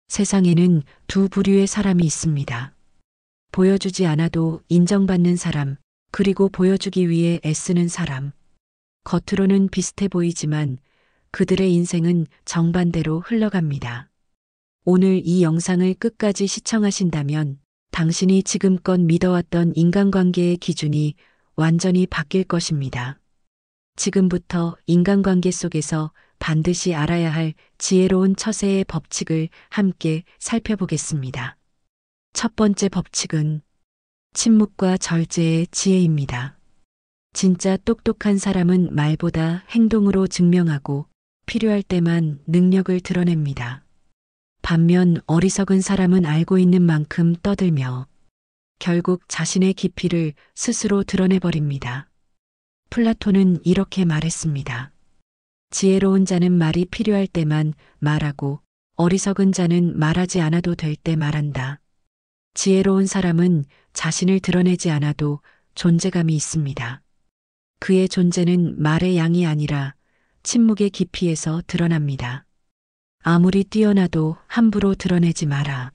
세상에는 두 부류의 사람이 있습니다. 보여주지 않아도 인정받는 사람, 그리고 보여주기 위해 애쓰는 사람. 겉으로는 비슷해 보이지만 그들의 인생은 정반대로 흘러갑니다. 오늘 이 영상을 끝까지 시청하신다면 당신이 지금껏 믿어왔던 인간관계의 기준이 완전히 바뀔 것입니다. 지금부터 인간관계 속에서 반드시 알아야 할 지혜로운 처세의 법칙을 함께 살펴보겠습니다. 첫 번째 법칙은 침묵과 절제의 지혜입니다. 진짜 똑똑한 사람은 말보다 행동으로 증명하고 필요할 때만 능력을 드러냅니다. 반면 어리석은 사람은 알고 있는 만큼 떠들며 결국 자신의 깊이를 스스로 드러내버립니다. 플라톤은 이렇게 말했습니다. 지혜로운 자는 말이 필요할 때만 말하고 어리석은 자는 말하지 않아도 될 때 말한다. 지혜로운 사람은 자신을 드러내지 않아도 존재감이 있습니다. 그의 존재는 말의 양이 아니라 침묵의 깊이에서 드러납니다. 아무리 뛰어나도 함부로 드러내지 마라.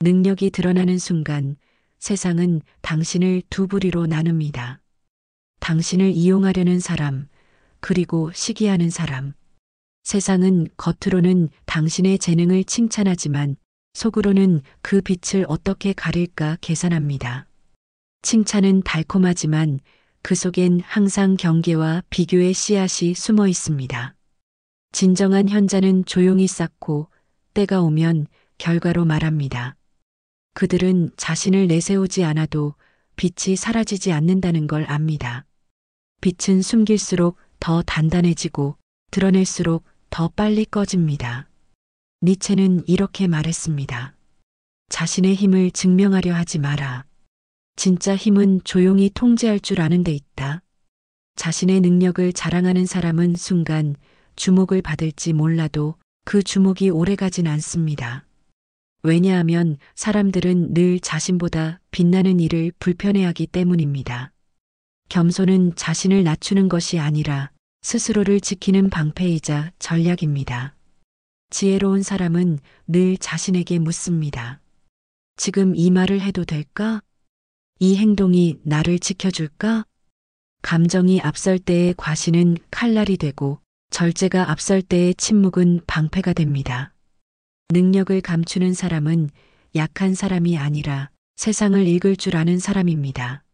능력이 드러나는 순간 세상은 당신을 두 부류로 나눕니다. 당신을 이용하려는 사람, 그리고 시기하는 사람. 세상은 겉으로는 당신의 재능을 칭찬하지만 속으로는 그 빛을 어떻게 가릴까 계산합니다. 칭찬은 달콤하지만 그 속엔 항상 경계와 비교의 씨앗이 숨어 있습니다. 진정한 현자는 조용히 쌓고 때가 오면 결과로 말합니다. 그들은 자신을 내세우지 않아도 빛이 사라지지 않는다는 걸 압니다. 빛은 숨길수록 더 단단해지고 드러낼수록 더 빨리 꺼집니다. 니체는 이렇게 말했습니다. 자신의 힘을 증명하려 하지 마라. 진짜 힘은 조용히 통제할 줄 아는 데 있다. 자신의 능력을 자랑하는 사람은 순간 주목을 받을지 몰라도 그 주목이 오래가진 않습니다. 왜냐하면 사람들은 늘 자신보다 빛나는 일을 불편해하기 때문입니다. 겸손은 자신을 낮추는 것이 아니라 스스로를 지키는 방패이자 전략입니다. 지혜로운 사람은 늘 자신에게 묻습니다. 지금 이 말을 해도 될까? 이 행동이 나를 지켜줄까? 감정이 앞설 때의 과신은 칼날이 되고 절제가 앞설 때의 침묵은 방패가 됩니다. 능력을 감추는 사람은 약한 사람이 아니라 세상을 읽을 줄 아는 사람입니다.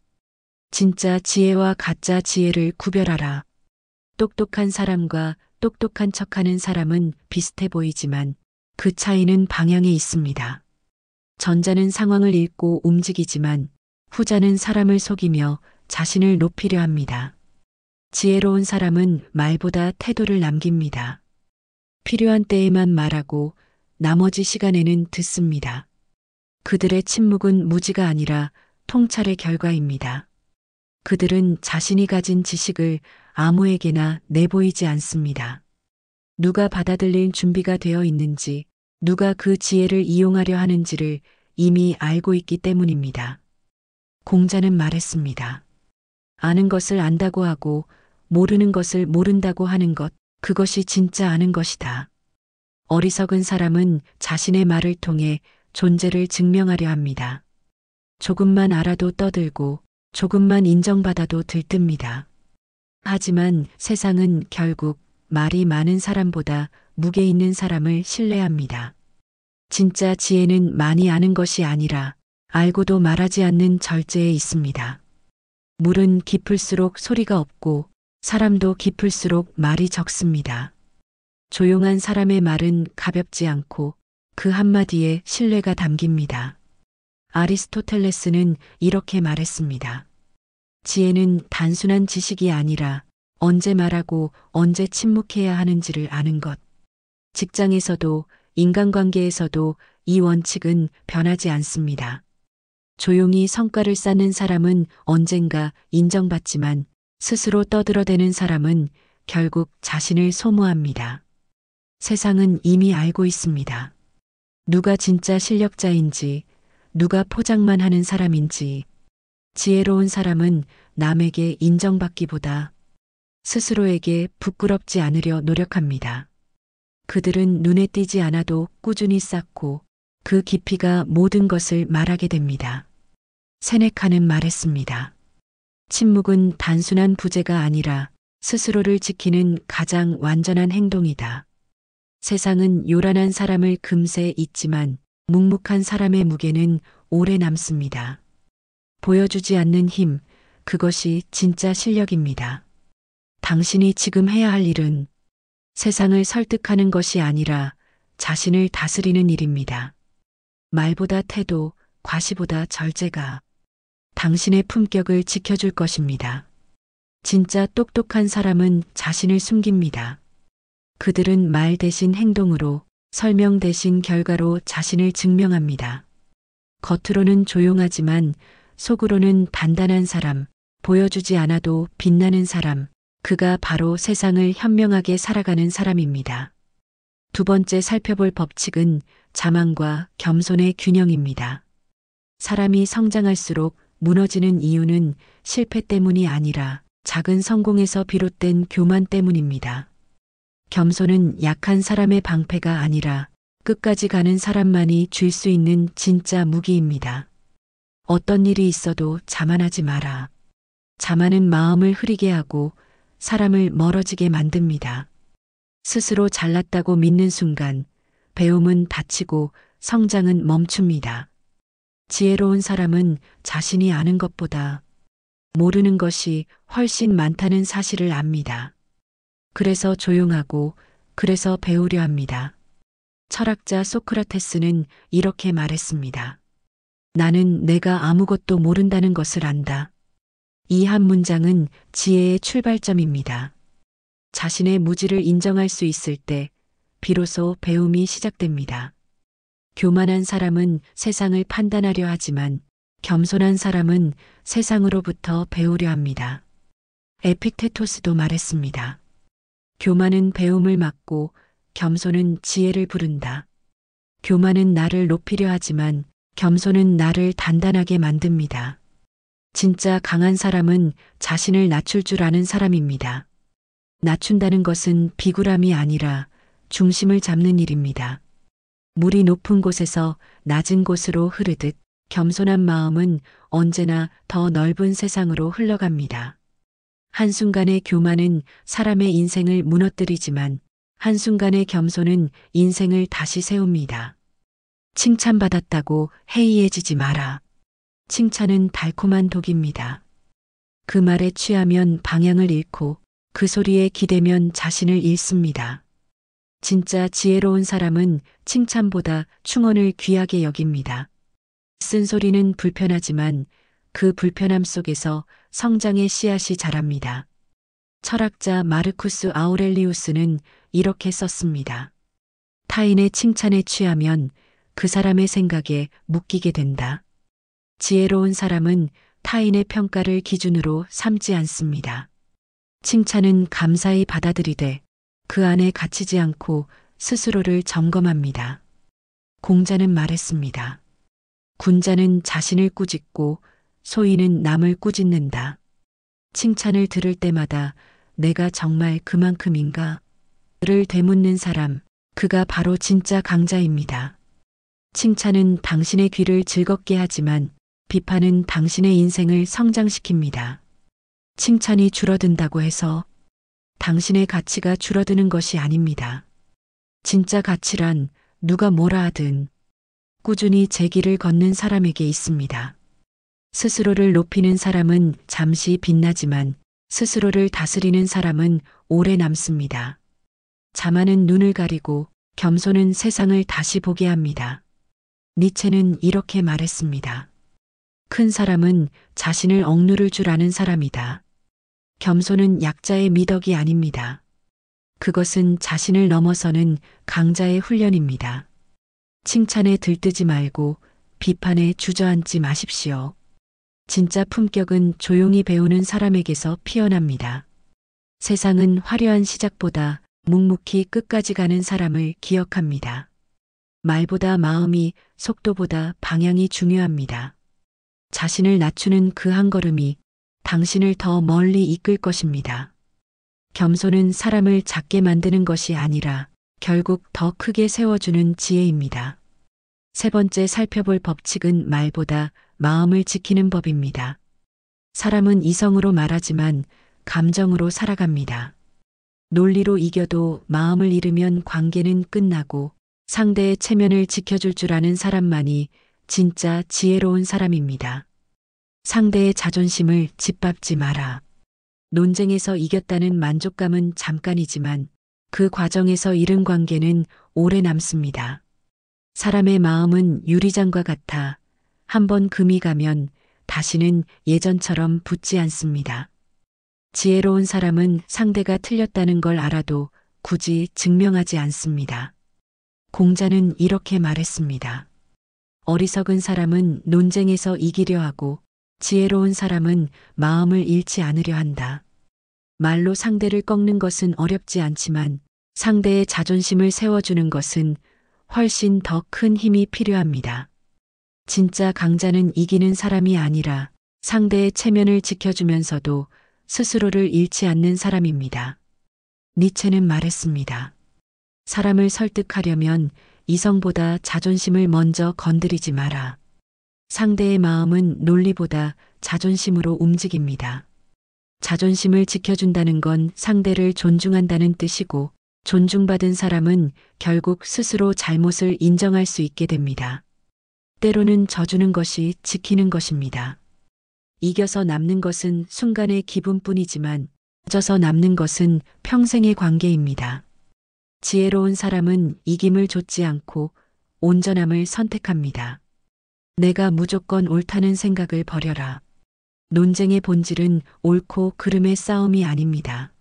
진짜 지혜와 가짜 지혜를 구별하라. 똑똑한 사람과 똑똑한 척하는 사람은 비슷해 보이지만 그 차이는 방향에 있습니다. 전자는 상황을 읽고 움직이지만 후자는 사람을 속이며 자신을 높이려 합니다. 지혜로운 사람은 말보다 태도를 남깁니다. 필요한 때에만 말하고 나머지 시간에는 듣습니다. 그들의 침묵은 무지가 아니라 통찰의 결과입니다. 그들은 자신이 가진 지식을 아무에게나 내보이지 않습니다. 누가 받아들일 준비가 되어 있는지, 누가 그 지혜를 이용하려 하는지를 이미 알고 있기 때문입니다. 공자는 말했습니다. 아는 것을 안다고 하고 모르는 것을 모른다고 하는 것, 그것이 진짜 아는 것이다. 어리석은 사람은 자신의 말을 통해 존재를 증명하려 합니다. 조금만 알아도 떠들고 조금만 인정받아도 들뜹니다. 하지만 세상은 결국 말이 많은 사람보다 무게 있는 사람을 신뢰합니다. 진짜 지혜는 많이 아는 것이 아니라 알고도 말하지 않는 절제에 있습니다. 물은 깊을수록 소리가 없고 사람도 깊을수록 말이 적습니다. 조용한 사람의 말은 가볍지 않고 그 한마디에 신뢰가 담깁니다. 아리스토텔레스는 이렇게 말했습니다. 지혜는 단순한 지식이 아니라 언제 말하고 언제 침묵해야 하는지를 아는 것. 직장에서도 인간관계에서도 이 원칙은 변하지 않습니다. 조용히 성과를 쌓는 사람은 언젠가 인정받지만 스스로 떠들어대는 사람은 결국 자신을 소모합니다. 세상은 이미 알고 있습니다. 누가 진짜 실력자인지, 누가 포장만 하는 사람인지. 지혜로운 사람은 남에게 인정받기보다 스스로에게 부끄럽지 않으려 노력합니다. 그들은 눈에 띄지 않아도 꾸준히 쌓고 그 깊이가 모든 것을 말하게 됩니다. 세네카는 말했습니다. 침묵은 단순한 부재가 아니라 스스로를 지키는 가장 완전한 행동이다. 세상은 요란한 사람을 금세 잊지만 묵묵한 사람의 무게는 오래 남습니다. 보여주지 않는 힘, 그것이 진짜 실력입니다. 당신이 지금 해야 할 일은 세상을 설득하는 것이 아니라 자신을 다스리는 일입니다. 말보다 태도, 과시보다 절제가 당신의 품격을 지켜줄 것입니다. 진짜 똑똑한 사람은 자신을 숨깁니다. 그들은 말 대신 행동으로, 설명 대신 결과로 자신을 증명합니다. 겉으로는 조용하지만 속으로는 단단한 사람, 보여주지 않아도 빛나는 사람, 그가 바로 세상을 현명하게 살아가는 사람입니다. 두 번째 살펴볼 법칙은 자만과 겸손의 균형입니다. 사람이 성장할수록 무너지는 이유는 실패 때문이 아니라 작은 성공에서 비롯된 교만 때문입니다. 겸손은 약한 사람의 방패가 아니라 끝까지 가는 사람만이 쥘 수 있는 진짜 무기입니다. 어떤 일이 있어도 자만하지 마라. 자만은 마음을 흐리게 하고 사람을 멀어지게 만듭니다. 스스로 잘났다고 믿는 순간 배움은 닫히고 성장은 멈춥니다. 지혜로운 사람은 자신이 아는 것보다 모르는 것이 훨씬 많다는 사실을 압니다. 그래서 조용하고 그래서 배우려 합니다. 철학자 소크라테스는 이렇게 말했습니다. 나는 내가 아무것도 모른다는 것을 안다. 이 한 문장은 지혜의 출발점입니다. 자신의 무지를 인정할 수 있을 때 비로소 배움이 시작됩니다. 교만한 사람은 세상을 판단하려 하지만 겸손한 사람은 세상으로부터 배우려 합니다. 에픽테토스도 말했습니다. 교만은 배움을 막고 겸손은 지혜를 부른다. 교만은 나를 높이려 하지만 겸손은 나를 단단하게 만듭니다. 진짜 강한 사람은 자신을 낮출 줄 아는 사람입니다. 낮춘다는 것은 비굴함이 아니라 중심을 잡는 일입니다. 물이 높은 곳에서 낮은 곳으로 흐르듯 겸손한 마음은 언제나 더 넓은 세상으로 흘러갑니다. 한순간의 교만은 사람의 인생을 무너뜨리지만 한순간의 겸손은 인생을 다시 세웁니다. 칭찬받았다고 해이해지지 마라. 칭찬은 달콤한 독입니다. 그 말에 취하면 방향을 잃고 그 소리에 기대면 자신을 잃습니다. 진짜 지혜로운 사람은 칭찬보다 충언을 귀하게 여깁니다. 쓴소리는 불편하지만 그 불편함 속에서 성장의 씨앗이 자랍니다. 철학자 마르쿠스 아우렐리우스는 이렇게 썼습니다. 타인의 칭찬에 취하면 그 사람의 생각에 묶이게 된다. 지혜로운 사람은 타인의 평가를 기준으로 삼지 않습니다. 칭찬은 감사히 받아들이되 그 안에 갇히지 않고 스스로를 점검합니다. 공자는 말했습니다. 군자는 자신을 꾸짖고 소인은 남을 꾸짖는다. 칭찬을 들을 때마다 내가 정말 그만큼인가? 를 되묻는 사람, 그가 바로 진짜 강자입니다. 칭찬은 당신의 귀를 즐겁게 하지만 비판은 당신의 인생을 성장시킵니다. 칭찬이 줄어든다고 해서 당신의 가치가 줄어드는 것이 아닙니다. 진짜 가치란 누가 뭐라 하든 꾸준히 제 길을 걷는 사람에게 있습니다. 스스로를 높이는 사람은 잠시 빛나지만 스스로를 다스리는 사람은 오래 남습니다. 자만은 눈을 가리고 겸손은 세상을 다시 보게 합니다. 니체는 이렇게 말했습니다. 큰 사람은 자신을 억누를 줄 아는 사람이다. 겸손은 약자의 미덕이 아닙니다. 그것은 자신을 넘어서는 강자의 훈련입니다. 칭찬에 들뜨지 말고 비판에 주저앉지 마십시오. 진짜 품격은 조용히 배우는 사람에게서 피어납니다. 세상은 화려한 시작보다 묵묵히 끝까지 가는 사람을 기억합니다. 말보다 마음이, 속도보다 방향이 중요합니다. 자신을 낮추는 그 한 걸음이 당신을 더 멀리 이끌 것입니다. 겸손은 사람을 작게 만드는 것이 아니라 결국 더 크게 세워주는 지혜입니다. 세 번째 살펴볼 법칙은 말보다 마음을 지키는 법입니다. 사람은 이성으로 말하지만 감정으로 살아갑니다. 논리로 이겨도 마음을 잃으면 관계는 끝나고 상대의 체면을 지켜줄 줄 아는 사람만이 진짜 지혜로운 사람입니다. 상대의 자존심을 짓밟지 마라. 논쟁에서 이겼다는 만족감은 잠깐이지만 그 과정에서 잃은 관계는 오래 남습니다. 사람의 마음은 유리장과 같아 한번 금이 가면 다시는 예전처럼 붙지 않습니다. 지혜로운 사람은 상대가 틀렸다는 걸 알아도 굳이 증명하지 않습니다. 공자는 이렇게 말했습니다. 어리석은 사람은 논쟁에서 이기려 하고 지혜로운 사람은 마음을 잃지 않으려 한다. 말로 상대를 꺾는 것은 어렵지 않지만 상대의 자존심을 세워주는 것은 훨씬 더 큰 힘이 필요합니다. 진짜 강자는 이기는 사람이 아니라 상대의 체면을 지켜주면서도 스스로를 잃지 않는 사람입니다. 니체는 말했습니다. 사람을 설득하려면 이성보다 자존심을 먼저 건드리지 마라. 상대의 마음은 논리보다 자존심으로 움직입니다. 자존심을 지켜준다는 건 상대를 존중한다는 뜻이고 존중받은 사람은 결국 스스로 잘못을 인정할 수 있게 됩니다. 때로는 져주는 것이 지키는 것입니다. 이겨서 남는 것은 순간의 기분뿐이지만 져서 남는 것은 평생의 관계입니다. 지혜로운 사람은 이김을 좇지 않고 온전함을 선택합니다. 내가 무조건 옳다는 생각을 버려라. 논쟁의 본질은 옳고 그름의 싸움이 아닙니다.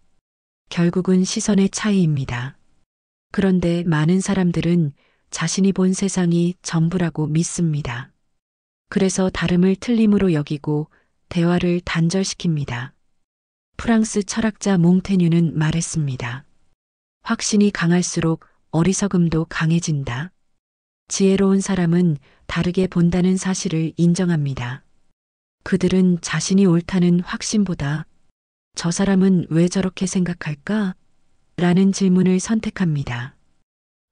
결국은 시선의 차이입니다. 그런데 많은 사람들은 자신이 본 세상이 전부라고 믿습니다. 그래서 다름을 틀림으로 여기고 대화를 단절시킵니다. 프랑스 철학자 몽테뉴는 말했습니다. 확신이 강할수록 어리석음도 강해진다. 지혜로운 사람은 다르게 본다는 사실을 인정합니다. 그들은 자신이 옳다는 확신보다 저 사람은 왜 저렇게 생각할까? 라는 질문을 선택합니다.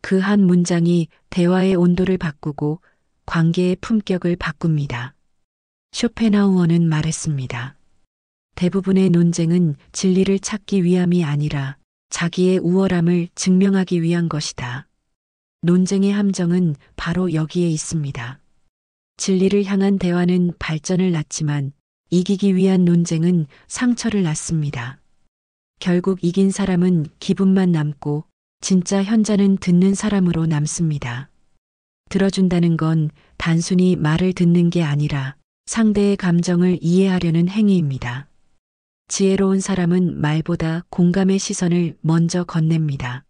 그 한 문장이 대화의 온도를 바꾸고 관계의 품격을 바꿉니다. 쇼펜하우어는 말했습니다. 대부분의 논쟁은 진리를 찾기 위함이 아니라 자기의 우월함을 증명하기 위한 것이다. 논쟁의 함정은 바로 여기에 있습니다. 진리를 향한 대화는 발전을 낳지만 이기기 위한 논쟁은 상처를 낳습니다. 결국 이긴 사람은 기분만 남고 진짜 현자는 듣는 사람으로 남습니다. 들어준다는 건 단순히 말을 듣는 게 아니라 상대의 감정을 이해하려는 행위입니다. 지혜로운 사람은 말보다 공감의 시선을 먼저 건넵니다.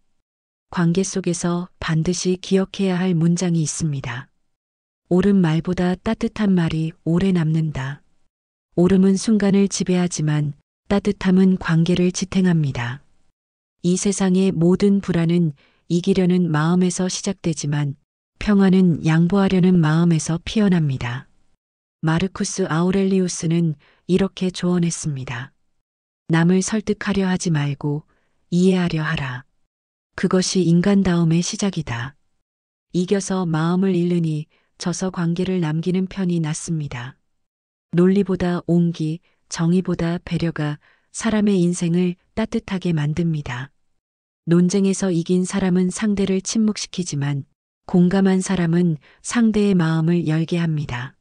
관계 속에서 반드시 기억해야 할 문장이 있습니다. 옳은 말보다 따뜻한 말이 오래 남는다. 옳음은 순간을 지배하지만 따뜻함은 관계를 지탱합니다. 이 세상의 모든 불안은 이기려는 마음에서 시작되지만 평화는 양보하려는 마음에서 피어납니다. 마르쿠스 아우렐리우스는 이렇게 조언했습니다. 남을 설득하려 하지 말고 이해하려 하라. 그것이 인간다움의 시작이다. 이겨서 마음을 잃으니 져서 관계를 남기는 편이 낫습니다. 논리보다 온기, 정의보다 배려가 사람의 인생을 따뜻하게 만듭니다. 논쟁에서 이긴 사람은 상대를 침묵시키지만 공감한 사람은 상대의 마음을 열게 합니다.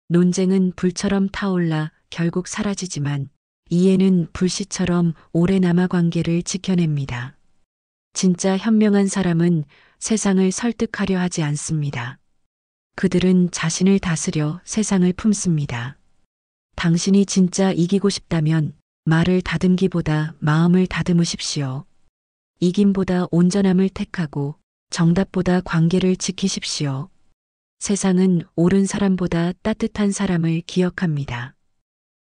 논쟁은 불처럼 타올라 결국 사라지지만 이해는 불씨처럼 오래 남아 관계를 지켜냅니다. 진짜 현명한 사람은 세상을 설득하려 하지 않습니다. 그들은 자신을 다스려 세상을 품습니다. 당신이 진짜 이기고 싶다면 말을 다듬기보다 마음을 다듬으십시오. 이김보다 온전함을 택하고 정답보다 관계를 지키십시오. 세상은 옳은 사람보다 따뜻한 사람을 기억합니다.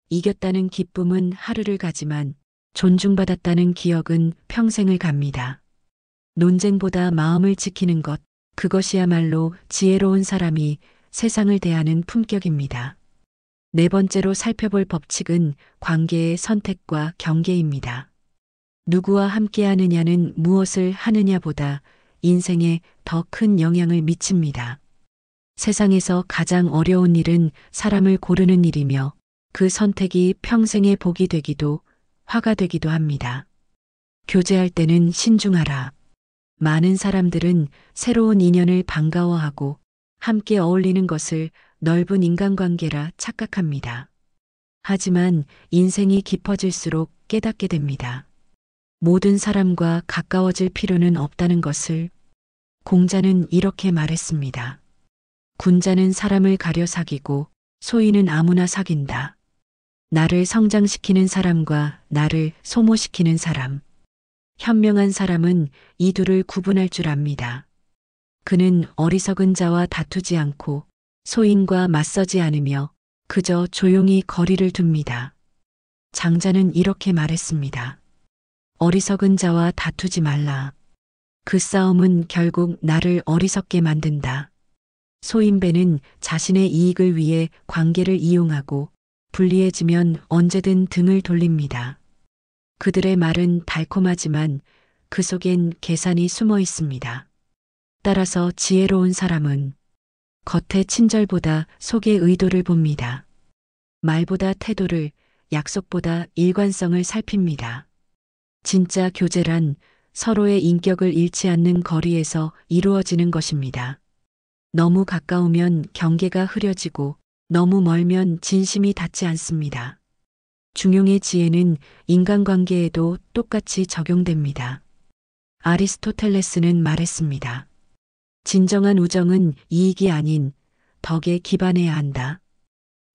이겼다는 기쁨은 하루를 가지만 존중받았다는 기억은 평생을 갑니다. 논쟁보다 마음을 지키는 것, 그것이야말로 지혜로운 사람이 세상을 대하는 품격입니다. 네 번째로 살펴볼 법칙은 관계의 선택과 경계입니다. 누구와 함께 하느냐는 무엇을 하느냐보다 인생에 더 큰 영향을 미칩니다. 세상에서 가장 어려운 일은 사람을 고르는 일이며 그 선택이 평생의 복이 되기도 화가 되기도 합니다. 교제할 때는 신중하라. 많은 사람들은 새로운 인연을 반가워하고 함께 어울리는 것을 넓은 인간관계라 착각합니다. 하지만 인생이 깊어질수록 깨닫게 됩니다. 모든 사람과 가까워질 필요는 없다는 것을. 공자는 이렇게 말했습니다. 군자는 사람을 가려 사귀고 소인은 아무나 사귄다. 나를 성장시키는 사람과 나를 소모시키는 사람. 현명한 사람은 이 둘을 구분할 줄 압니다. 그는 어리석은 자와 다투지 않고 소인과 맞서지 않으며 그저 조용히 거리를 둡니다. 장자는 이렇게 말했습니다. 어리석은 자와 다투지 말라. 그 싸움은 결국 나를 어리석게 만든다. 소인배는 자신의 이익을 위해 관계를 이용하고 불리해지면 언제든 등을 돌립니다. 그들의 말은 달콤하지만 그 속엔 계산이 숨어 있습니다. 따라서 지혜로운 사람은 겉의 친절보다 속의 의도를 봅니다. 말보다 태도를, 약속보다 일관성을 살핍니다. 진짜 교제란 서로의 인격을 잃지 않는 거리에서 이루어지는 것입니다. 너무 가까우면 경계가 흐려지고 너무 멀면 진심이 닿지 않습니다. 중용의 지혜는 인간관계에도 똑같이 적용됩니다. 아리스토텔레스는 말했습니다. 진정한 우정은 이익이 아닌 덕에 기반해야 한다.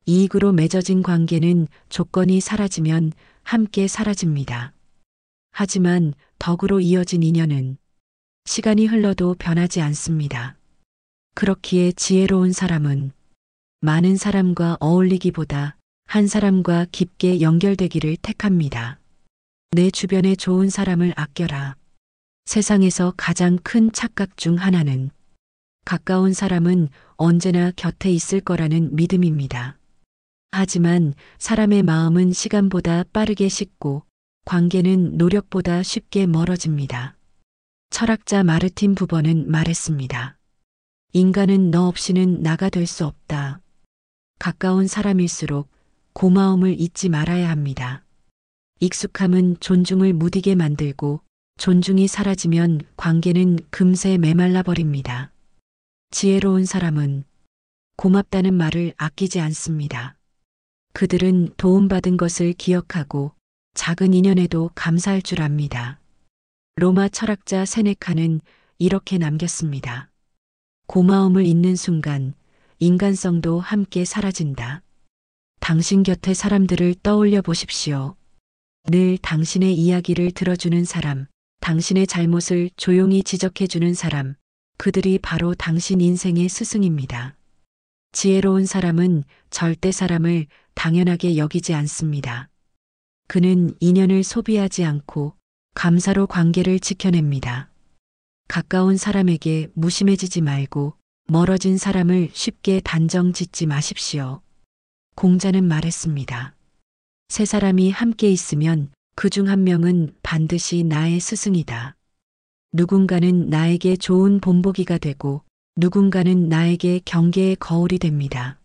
이익으로 맺어진 관계는 조건이 사라지면 함께 사라집니다. 하지만 덕으로 이어진 인연은 시간이 흘러도 변하지 않습니다. 그렇기에 지혜로운 사람은 많은 사람과 어울리기보다 한 사람과 깊게 연결되기를 택합니다. 내 주변에 좋은 사람을 아껴라. 세상에서 가장 큰 착각 중 하나는 가까운 사람은 언제나 곁에 있을 거라는 믿음입니다. 하지만 사람의 마음은 시간보다 빠르게 식고 관계는 노력보다 쉽게 멀어집니다. 철학자 마르틴 부버는 말했습니다. 인간은 너 없이는 나가 될 수 없다. 가까운 사람일수록 고마움을 잊지 말아야 합니다. 익숙함은 존중을 무디게 만들고 존중이 사라지면 관계는 금세 메말라 버립니다. 지혜로운 사람은 고맙다는 말을 아끼지 않습니다. 그들은 도움받은 것을 기억하고 작은 인연에도 감사할 줄 압니다. 로마 철학자 세네카는 이렇게 남겼습니다. 고마움을 잊는 순간 인간성도 함께 사라진다. 당신 곁의 사람들을 떠올려 보십시오. 늘 당신의 이야기를 들어주는 사람, 당신의 잘못을 조용히 지적해주는 사람, 그들이 바로 당신 인생의 스승입니다. 지혜로운 사람은 절대 사람을 당연하게 여기지 않습니다. 그는 인연을 소비하지 않고 감사로 관계를 지켜냅니다. 가까운 사람에게 무심해지지 말고 멀어진 사람을 쉽게 단정 짓지 마십시오. 공자는 말했습니다. 세 사람이 함께 있으면 그중 한 명은 반드시 나의 스승이다. 누군가는 나에게 좋은 본보기가 되고 누군가는 나에게 경계의 거울이 됩니다.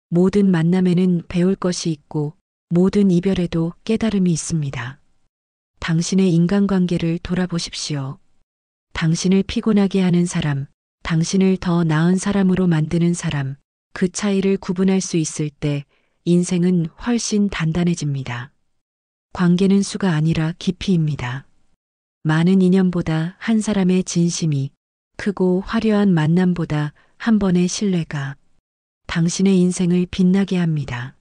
모든 만남에는 배울 것이 있고 모든 이별에도 깨달음이 있습니다. 당신의 인간관계를 돌아보십시오. 당신을 피곤하게 하는 사람, 당신을 더 나은 사람으로 만드는 사람, 그 차이를 구분할 수 있을 때 인생은 훨씬 단단해집니다. 관계는 수가 아니라 깊이입니다. 많은 인연보다 한 사람의 진심이, 크고 화려한 만남보다 한 번의 신뢰가 당신의 인생을 빛나게 합니다.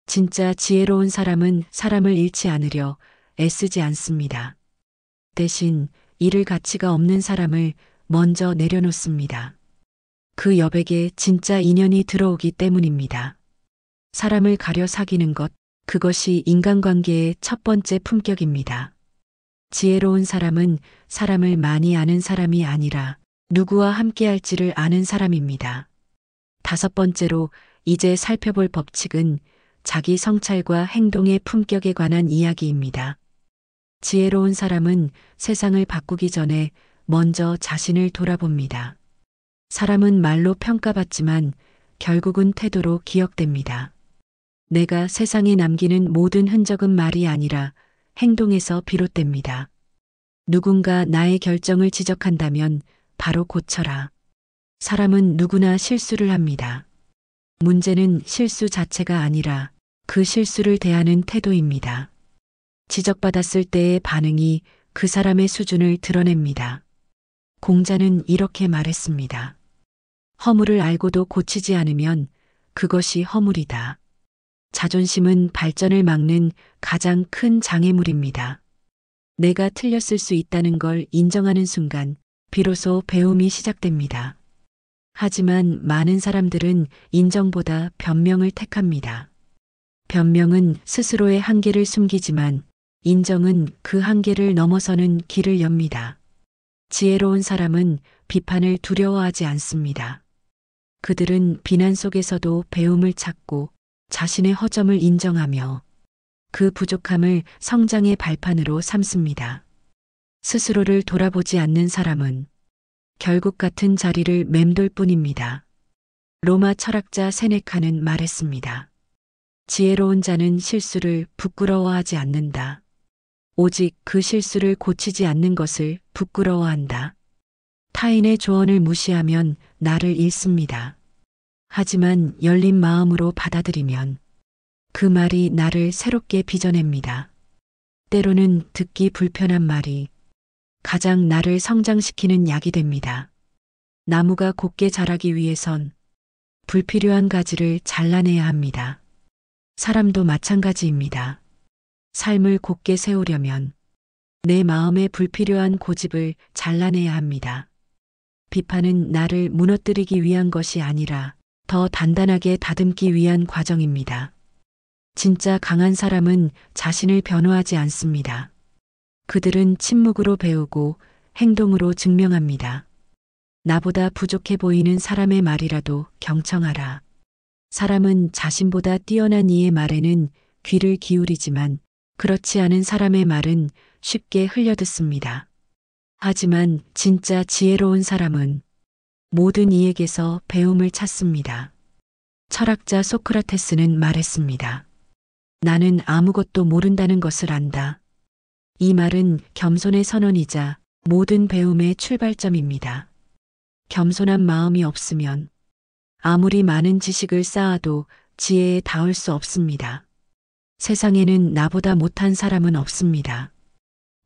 진짜 지혜로운 사람은 사람을 잃지 않으려 애쓰지 않습니다. 대신 잃을 가치가 없는 사람을 먼저 내려놓습니다. 그 여백에 진짜 인연이 들어오기 때문입니다. 사람을 가려 사귀는 것, 그것이 인간관계의 첫 번째 품격입니다. 지혜로운 사람은 사람을 많이 아는 사람이 아니라 누구와 함께할지를 아는 사람입니다. 다섯 번째로 이제 살펴볼 법칙은 자기 성찰과 행동의 품격에 관한 이야기입니다. 지혜로운 사람은 세상을 바꾸기 전에 먼저 자신을 돌아봅니다. 사람은 말로 평가받지만 결국은 태도로 기억됩니다. 내가 세상에 남기는 모든 흔적은 말이 아니라 행동에서 비롯됩니다. 누군가 나의 결정을 지적한다면 바로 고쳐라. 사람은 누구나 실수를 합니다. 문제는 실수 자체가 아니라 그 실수를 대하는 태도입니다. 지적받았을 때의 반응이 그 사람의 수준을 드러냅니다. 공자는 이렇게 말했습니다. 허물을 알고도 고치지 않으면 그것이 허물이다. 자존심은 발전을 막는 가장 큰 장애물입니다. 내가 틀렸을 수 있다는 걸 인정하는 순간 비로소 배움이 시작됩니다. 하지만 많은 사람들은 인정보다 변명을 택합니다. 변명은 스스로의 한계를 숨기지만 인정은 그 한계를 넘어서는 길을 엽니다. 지혜로운 사람은 비판을 두려워하지 않습니다. 그들은 비난 속에서도 배움을 찾고 자신의 허점을 인정하며 그 부족함을 성장의 발판으로 삼습니다. 스스로를 돌아보지 않는 사람은 결국 같은 자리를 맴돌 뿐입니다. 로마 철학자 세네카는 말했습니다. 지혜로운 자는 실수를 부끄러워하지 않는다. 오직 그 실수를 고치지 않는 것을 부끄러워한다. 타인의 조언을 무시하면 나를 잃습니다. 하지만 열린 마음으로 받아들이면 그 말이 나를 새롭게 빚어냅니다. 때로는 듣기 불편한 말이 가장 나를 성장시키는 약이 됩니다. 나무가 곱게 자라기 위해선 불필요한 가지를 잘라내야 합니다. 사람도 마찬가지입니다. 삶을 곱게 세우려면 내 마음의 불필요한 고집을 잘라내야 합니다. 비판은 나를 무너뜨리기 위한 것이 아니라 더 단단하게 다듬기 위한 과정입니다. 진짜 강한 사람은 자신을 변호하지 않습니다. 그들은 침묵으로 배우고 행동으로 증명합니다. 나보다 부족해 보이는 사람의 말이라도 경청하라. 사람은 자신보다 뛰어난 이의 말에는 귀를 기울이지만 그렇지 않은 사람의 말은 쉽게 흘려듣습니다. 하지만 진짜 지혜로운 사람은 모든 이에게서 배움을 찾습니다. 철학자 소크라테스는 말했습니다. 나는 아무것도 모른다는 것을 안다. 이 말은 겸손의 선언이자 모든 배움의 출발점입니다. 겸손한 마음이 없으면 아무리 많은 지식을 쌓아도 지혜에 닿을 수 없습니다. 세상에는 나보다 못한 사람은 없습니다.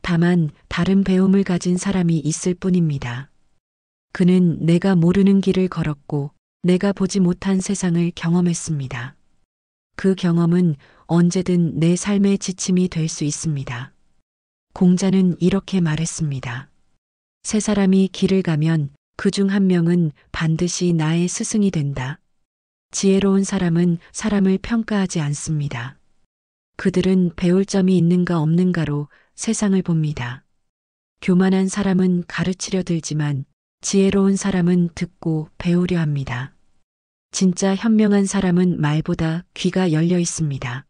다만 다른 배움을 가진 사람이 있을 뿐입니다. 그는 내가 모르는 길을 걸었고 내가 보지 못한 세상을 경험했습니다. 그 경험은 언제든 내 삶의 지침이 될 수 있습니다. 공자는 이렇게 말했습니다. 세 사람이 길을 가면 그중 한 명은 반드시 나의 스승이 된다. 지혜로운 사람은 사람을 평가하지 않습니다. 그들은 배울 점이 있는가 없는가로 세상을 봅니다. 교만한 사람은 가르치려 들지만 지혜로운 사람은 듣고 배우려 합니다. 진짜 현명한 사람은 말보다 귀가 열려 있습니다.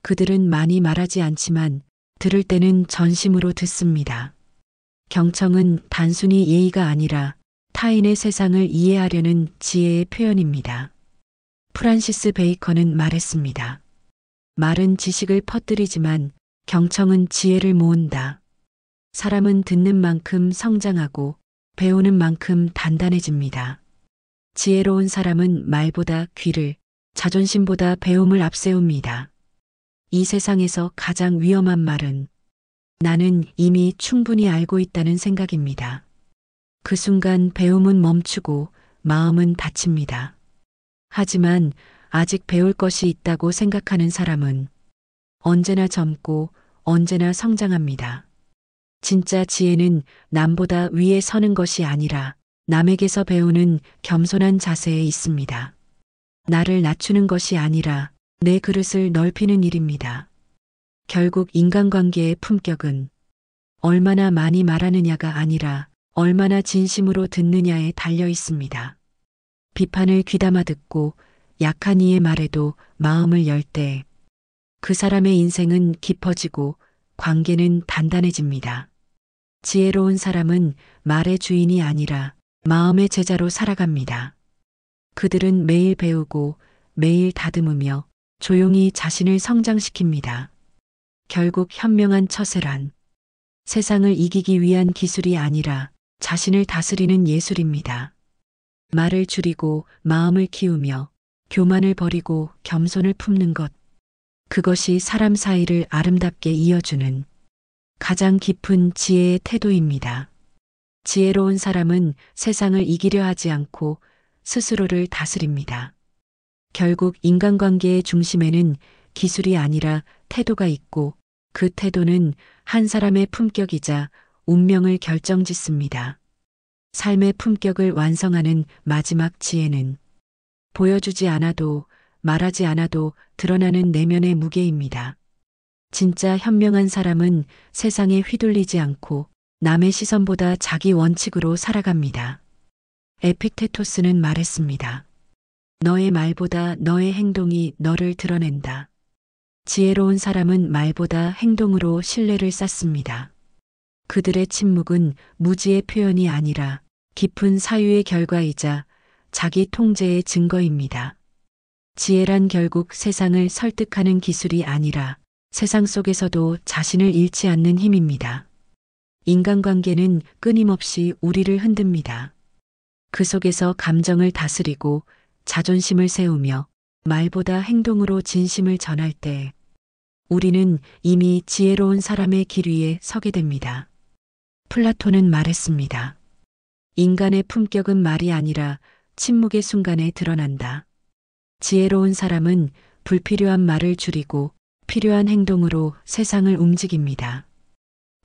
그들은 많이 말하지 않지만 들을 때는 전심으로 듣습니다. 경청은 단순히 예의가 아니라 타인의 세상을 이해하려는 지혜의 표현입니다. 프란시스 베이컨은 말했습니다. 말은 지식을 퍼뜨리지만 경청은 지혜를 모은다. 사람은 듣는 만큼 성장하고 배우는 만큼 단단해집니다. 지혜로운 사람은 말보다 귀를, 자존심보다 배움을 앞세웁니다. 이 세상에서 가장 위험한 말은 나는 이미 충분히 알고 있다는 생각입니다. 그 순간 배움은 멈추고 마음은 닫힙니다. 하지만 아직 배울 것이 있다고 생각하는 사람은 언제나 젊고 언제나 성장합니다. 진짜 지혜는 남보다 위에 서는 것이 아니라 남에게서 배우는 겸손한 자세에 있습니다. 나를 낮추는 것이 아니라 내 그릇을 넓히는 일입니다. 결국 인간관계의 품격은 얼마나 많이 말하느냐가 아니라 얼마나 진심으로 듣느냐에 달려 있습니다. 비판을 귀담아 듣고 약한 이의 말에도 마음을 열 때 그 사람의 인생은 깊어지고 관계는 단단해집니다. 지혜로운 사람은 말의 주인이 아니라 마음의 제자로 살아갑니다. 그들은 매일 배우고 매일 다듬으며 조용히 자신을 성장시킵니다. 결국 현명한 처세란 세상을 이기기 위한 기술이 아니라 자신을 다스리는 예술입니다. 말을 줄이고 마음을 키우며 교만을 버리고 겸손을 품는 것. 그것이 사람 사이를 아름답게 이어주는 가장 깊은 지혜의 태도입니다. 지혜로운 사람은 세상을 이기려 하지 않고 스스로를 다스립니다. 결국 인간관계의 중심에는 기술이 아니라 태도가 있고 그 태도는 한 사람의 품격이자 운명을 결정짓습니다. 삶의 품격을 완성하는 마지막 지혜는 보여주지 않아도 말하지 않아도 드러나는 내면의 무게입니다. 진짜 현명한 사람은 세상에 휘둘리지 않고 남의 시선보다 자기 원칙으로 살아갑니다. 에픽테토스는 말했습니다. 너의 말보다 너의 행동이 너를 드러낸다. 지혜로운 사람은 말보다 행동으로 신뢰를 쌓습니다. 그들의 침묵은 무지의 표현이 아니라 깊은 사유의 결과이자 자기 통제의 증거입니다. 지혜란 결국 세상을 설득하는 기술이 아니라 세상 속에서도 자신을 잃지 않는 힘입니다. 인간관계는 끊임없이 우리를 흔듭니다. 그 속에서 감정을 다스리고 자존심을 세우며 말보다 행동으로 진심을 전할 때 우리는 이미 지혜로운 사람의 길 위에 서게 됩니다. 플라톤은 말했습니다. 인간의 품격은 말이 아니라 침묵의 순간에 드러난다. 지혜로운 사람은 불필요한 말을 줄이고 필요한 행동으로 세상을 움직입니다.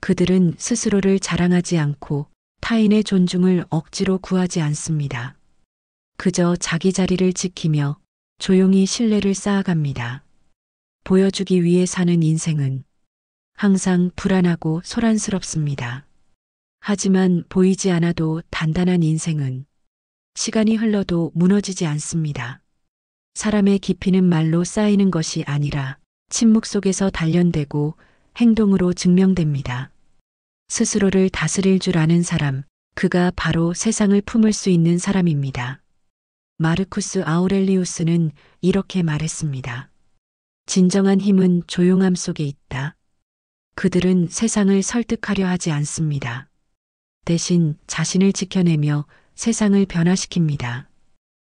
그들은 스스로를 자랑하지 않고 타인의 존중을 억지로 구하지 않습니다. 그저 자기 자리를 지키며 조용히 신뢰를 쌓아갑니다. 보여주기 위해 사는 인생은 항상 불안하고 소란스럽습니다. 하지만 보이지 않아도 단단한 인생은 시간이 흘러도 무너지지 않습니다. 사람의 깊이는 말로 쌓이는 것이 아니라 침묵 속에서 단련되고 행동으로 증명됩니다. 스스로를 다스릴 줄 아는 사람, 그가 바로 세상을 품을 수 있는 사람입니다. 마르쿠스 아우렐리우스는 이렇게 말했습니다. 진정한 힘은 조용함 속에 있다. 그들은 세상을 설득하려 하지 않습니다. 대신 자신을 지켜내며 세상을 변화시킵니다.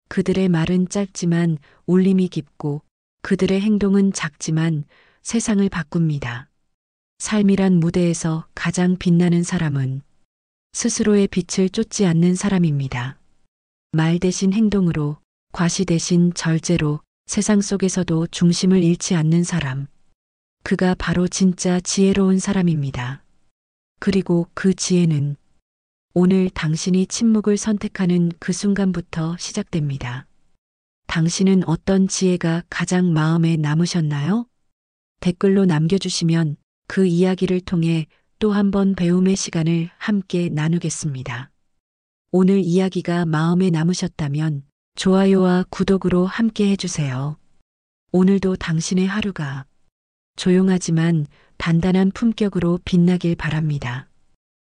그들의 말은 짧지만 울림이 깊고 그들의 행동은 작지만 세상을 바꿉니다. 삶이란 무대에서 가장 빛나는 사람은 스스로의 빛을 쫓지 않는 사람입니다. 말 대신 행동으로, 과시 대신 절제로 세상 속에서도 중심을 잃지 않는 사람. 그가 바로 진짜 지혜로운 사람입니다. 그리고 그 지혜는 오늘 당신이 침묵을 선택하는 그 순간부터 시작됩니다. 당신은 어떤 지혜가 가장 마음에 남으셨나요? 댓글로 남겨주시면 그 이야기를 통해 또 한 번 배움의 시간을 함께 나누겠습니다. 오늘 이야기가 마음에 남으셨다면 좋아요와 구독으로 함께 해주세요. 오늘도 당신의 하루가 조용하지만 단단한 품격으로 빛나길 바랍니다.